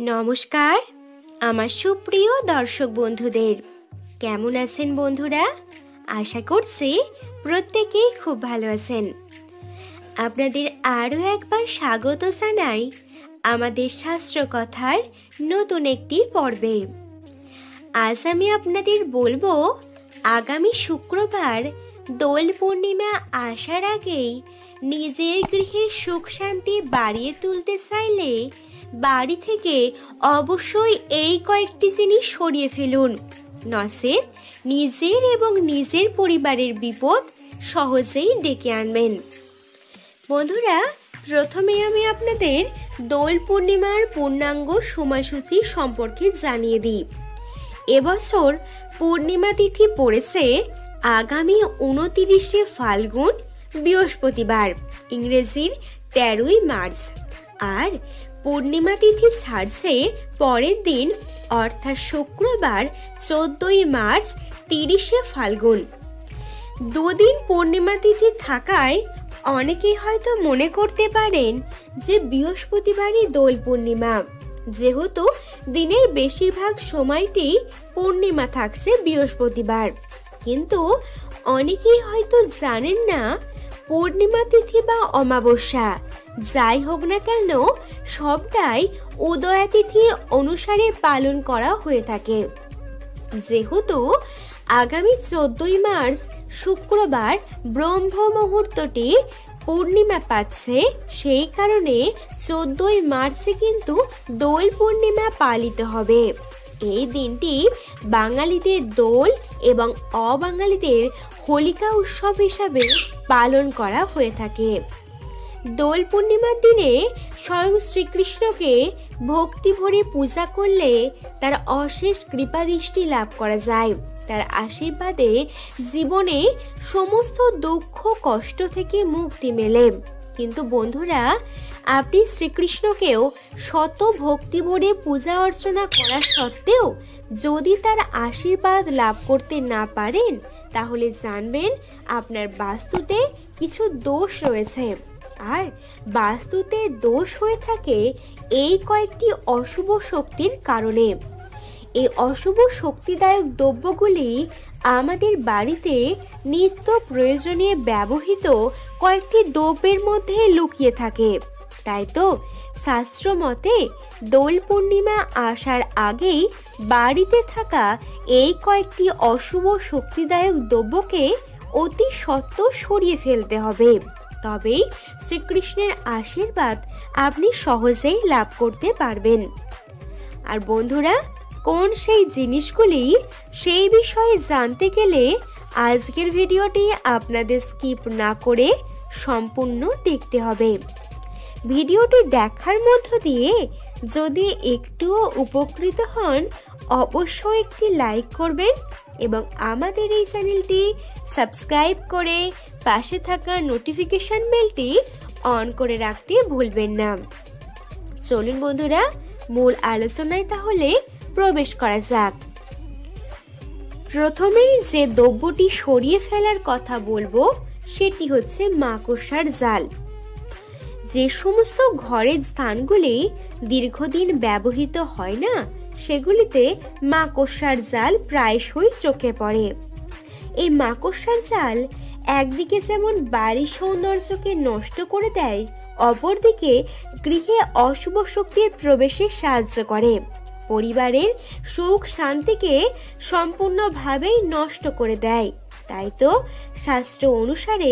নমস্কার আমার সুপ্রিয় দর্শক বন্ধুদের, কেমন আছেন বন্ধুরা? আশা করছি প্রত্যেকেই খুব ভালো আছেন। আপনাদের আরও একবার স্বাগত জানাই আমাদের শাস্ত্রকথার নতুন একটি পর্বে। আজ আমি আপনাদের বলবো, আগামী শুক্রবার দোল পূর্ণিমা আসার আগেই নিজের গৃহে সুখ শান্তি বাড়িয়ে তুলতে চাইলে বাড়ি থেকে অবশ্যই এই কয়েকটি জিনিস সরিয়ে ফেলুন, নচেৎ নিজের এবং নিজের পরিবারের বিপদ সহজেই ডেকে আনবেন। বন্ধুরা, প্রথমে আমি আপনাদের দোল পূর্ণিমার পূর্ণাঙ্গ সময়সূচি সম্পর্কে জানিয়ে দিই। এবছর পূর্ণিমা তিথি পড়েছে আগামী 29শে ফাল্গুন বৃহস্পতিবার, ইংরেজির 13ই মার্চ, আর পূর্ণিমা তিথি ছাড়ছে পরের দিন অর্থাৎ শুক্রবার 14ই মার্চ 30শে ফাল্গুন। দুদিন পূর্ণিমা তিথি থাকায় অনেকেই হয়তো মনে করতে পারেন যে বৃহস্পতিবারই দোল পূর্ণিমা, যেহেতু দিনের বেশিরভাগ সময়টি পূর্ণিমা থাকছে বৃহস্পতিবার। কিন্তু অনেকেই হয়তো জানেন না, পূর্ণিমা তিথি বা অমাবস্যা যাই হোক না কেন, সবটাই উদয়া তিথি অনুসারে পালন করা হয়ে থাকে। যেহেতু আগামী 14ই মার্চ শুক্রবার ব্রহ্ম মুহূর্তটি পূর্ণিমা পাচ্ছে, সেই কারণে 14ই মার্চে কিন্তু দোল পূর্ণিমা পালিত হবে। এই দিনটি বাঙালিদের দোল এবং অবাঙালিদের হোলিকা উৎসব হিসাবে পালন করা হয়ে থাকে। দোল পূর্ণিমার দিনে স্বয়ং শ্রীকৃষ্ণকে ভক্তি ভরে পূজা করলে তার অশেষ কৃপাদৃষ্টি লাভ করা যায়। তার আশীর্বাদে জীবনে সমস্ত দুঃখ কষ্ট থেকে মুক্তি মেলে। কিন্তু বন্ধুরা, আপনি শ্রীকৃষ্ণকেও শত ভক্তি ভরে পূজা অর্চনা করা সত্ত্বেও যদি তার আশীর্বাদ লাভ করতে না পারেন, তাহলে জানবেন আপনার বাস্তুতে কিছু দোষ রয়েছে। আর বাস্তুতে দোষ হয়ে থাকে এই কয়েকটি অশুভ শক্তির কারণে। এই অশুভ শক্তিদায়ক দ্রব্যগুলি আমাদের বাড়িতে নিত্য প্রয়োজনীয় ব্যবহৃত কয়েকটি দ্রব্যের মধ্যে লুকিয়ে থাকে। তাই তো শাস্ত্র মতে দোল পূর্ণিমা আসার আগেই বাড়িতে থাকা এই কয়েকটি অশুভ শক্তিদায়ক দ্রব্যকে অতি সত্বর সরিয়ে ফেলতে হবে, তবেই শ্রীকৃষ্ণের আশীর্বাদ আপনি সহজেই লাভ করতে পারবেন। আর বন্ধুরা, কোন সেই জিনিসগুলি, সেই বিষয়ে জানতে গেলে আজকের ভিডিওটি আপনাদের স্কিপ না করে সম্পূর্ণ দেখতে হবে। ভিডিওটি দেখার মধ্য দিয়ে যদি একটুও উপকৃত হন, অবশ্যই একটি লাইক করবেন এবং আমাদের এই চ্যানেলটি সাবস্ক্রাইব করে পাশে থাকা নোটিফিকেশন বেলটি অন করে রাখতে ভুলবেন না। চলুন বন্ধুরা, মূল আলোচনায় তাহলে প্রবেশ করা যাক। প্রথমেই যে দ্রব্যটি সরিয়ে ফেলার কথা বলবো সেটি হচ্ছে মাকড়সার জাল। যে সমস্ত ঘরের স্থানগুলি দীর্ঘদিন ব্যবহৃত হয় না, সেগুলিতে মাকড়সার জাল প্রায়শই চোখে পড়ে। এই মাকড়সার জাল একদিকে যেমন বাড়ির সৌন্দর্যকে নষ্ট করে দেয়, অপরদিকে গৃহে অশুভ শক্তির প্রবেশে সাহায্য করে, পরিবারের সুখ শান্তিকে সম্পূর্ণভাবেই নষ্ট করে দেয়। তাই তো শাস্ত্র অনুসারে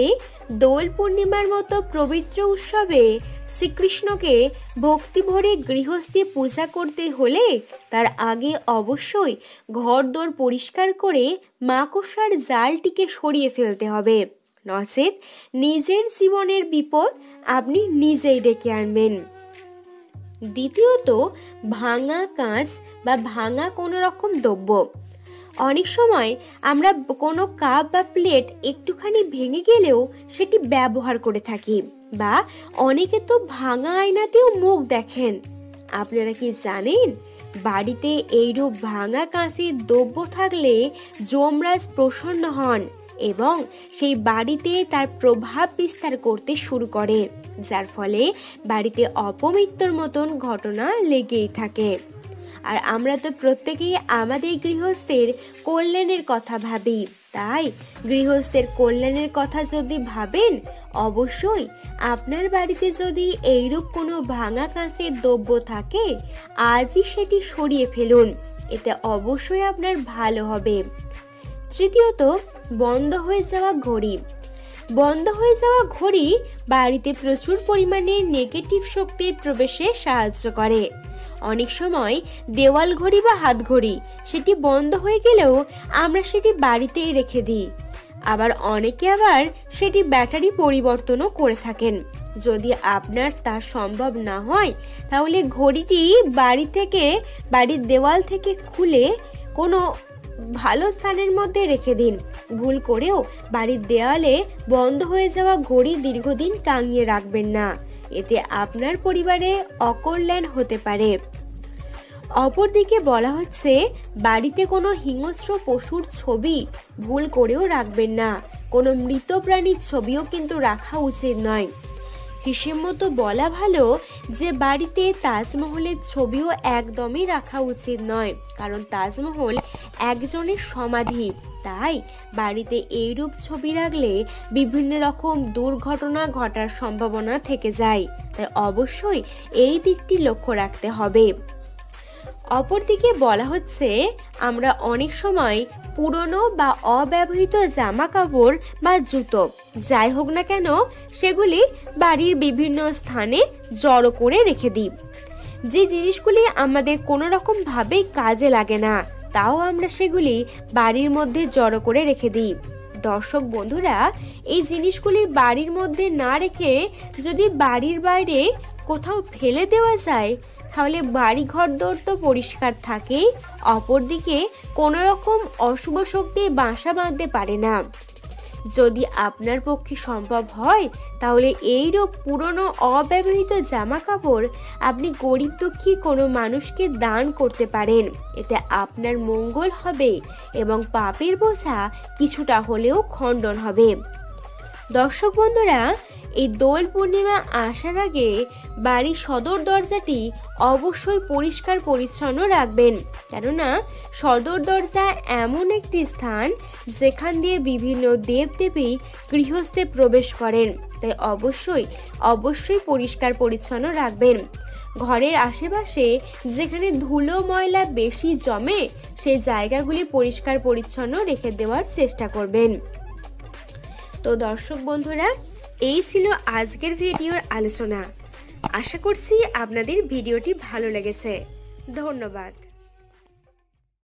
দোল পূর্ণিমার মতো পবিত্র উৎসবে শ্রীকৃষ্ণকে ভক্তি ভরে গৃহস্থী পূজা করতে হলে তার আগে অবশ্যই ঘরদোর পরিষ্কার করে মাকড়সার জালটিকে সরিয়ে ফেলতে হবে, নচেৎ নিজের জীবনের বিপদ আপনি নিজেই ডেকে আনবেন। দ্বিতীয়ত, ভাঙা কাঁচ বা ভাঙা কোনো রকম দ্রব্য। অনেক সময় আমরা কোনো কাপ বা প্লেট একটুখানি ভেঙে গেলেও সেটি ব্যবহার করে থাকি, বা অনেকে তো ভাঙা আয়নাতেও মুখ দেখেন। আপনারা কি জানেন, বাড়িতে এইরূপ ভাঙা কাঁচের দ্রব্য থাকলে যমরাজ প্রসন্ন হন এবং সেই বাড়িতে তার প্রভাব বিস্তার করতে শুরু করে, যার ফলে বাড়িতে অপমৃত্যুর মতন ঘটনা লেগেই থাকে। আর আমরা তো প্রত্যেকেই আমাদের গৃহস্থের কল্যাণের কথা ভাবি, তাই গৃহস্থের কল্যাণের কথা যদি ভাবেন, অবশ্যই আপনার বাড়িতে যদি এইরূপ কোনো ভাঙা কাঁচের দ্রব্য থাকে, আজই সেটি সরিয়ে ফেলুন, এতে অবশ্যই আপনার ভালো হবে। তৃতীয়ত, বন্ধ হয়ে যাওয়া ঘড়ি। বন্ধ হয়ে যাওয়া ঘড়ি বাড়িতে প্রচুর পরিমাণে নেগেটিভ শক্তির প্রবেশে সাহায্য করে। অনেক সময় দেওয়াল ঘড়ি বা হাত ঘড়ি সেটি বন্ধ হয়ে গেলেও আমরা সেটি বাড়িতেই রেখে দিই। আবার অনেকে আবার সেটি ব্যাটারি পরিবর্তনও করে থাকেন। যদি আপনার তা সম্ভব না হয়, তাহলে ঘড়িটি বাড়ির দেওয়াল থেকে খুলে কোনো ভালো স্থানের মধ্যে রেখে দিন। ভুল করেও বাড়ির দেওয়ালে বন্ধ হয়ে যাওয়া ঘড়ি দীর্ঘদিন টাঙিয়ে রাখবেন না, এতে আপনার পরিবারে অকল্যাণ হতে পারে। অপরদিকে বলা হচ্ছে, বাড়িতে কোনো হিংস্র পশুর ছবি ভুল করেও রাখবেন না। কোনো মৃত প্রাণীর ছবিও কিন্তু রাখা উচিত নয়। হিসেব মতো বলা ভালো যে বাড়িতে তাজমহলের ছবিও একদমই রাখা উচিত নয়, কারণ তাজমহল একজনের সমাধি। তাই বাড়িতে এইরূপ ছবি রাখলে বিভিন্ন রকম দুর্ঘটনা ঘটার সম্ভাবনা থেকে যায়, তাই অবশ্যই এই দিকটি লক্ষ্য রাখতে হবে। অপরদিকে বলা হচ্ছে, আমরা অনেক সময় পুরনো বা অব্যবহৃত জামা কাপড় বা জুতো যাই হোক না কেন, সেগুলি বাড়ির বিভিন্ন স্থানে জড়ো করে রেখে দিই। যে জিনিসগুলি আমাদের কোনো রকম ভাবেই কাজে লাগে না, তাও আমরা সেগুলি বাড়ির মধ্যে জড়ো করে রেখে দিই। দর্শক বন্ধুরা, এই জিনিসগুলি বাড়ির মধ্যে না রেখে যদি বাড়ির বাইরে কোথাও ফেলে দেওয়া যায়, তাহলে বাড়ি ঘরদোর তো পরিষ্কার থাকেই, অপরদিকে কোনো রকম অশুভ শক্তি বাসা বাঁধতে পারে না। যদি আপনার পক্ষে সম্ভব হয়, তাহলে এইরূপ পুরনো অব্যবহৃত জামা কাপড় আপনি গরিব দুঃখী কোনো মানুষকে দান করতে পারেন, এতে আপনার মঙ্গল হবে এবং পাপের বোঝা কিছুটা হলেও খণ্ডন হবে। দর্শক বন্ধুরা, এই দোল পূর্ণিমা আসার আগে বাড়ির সদর দরজাটি অবশ্যই পরিষ্কার পরিচ্ছন্ন রাখবেন, কেননা সদর দরজা এমন একটি স্থান যেখান দিয়ে বিভিন্ন দেবদেবী গৃহস্থে প্রবেশ করেন, তাই অবশ্যই পরিষ্কার পরিচ্ছন্ন রাখবেন। ঘরের আশেপাশে যেখানে ধুলো ময়লা বেশি জমে, সেই জায়গাগুলি পরিষ্কার পরিচ্ছন্ন রেখে দেওয়ার চেষ্টা করবেন। তো দর্শক বন্ধুরা, এই ছিল আজকের ভিডিওর আলোচনা। আশা করছি আপনাদের ভিডিওটি ভালো লেগেছে। ধন্যবাদ।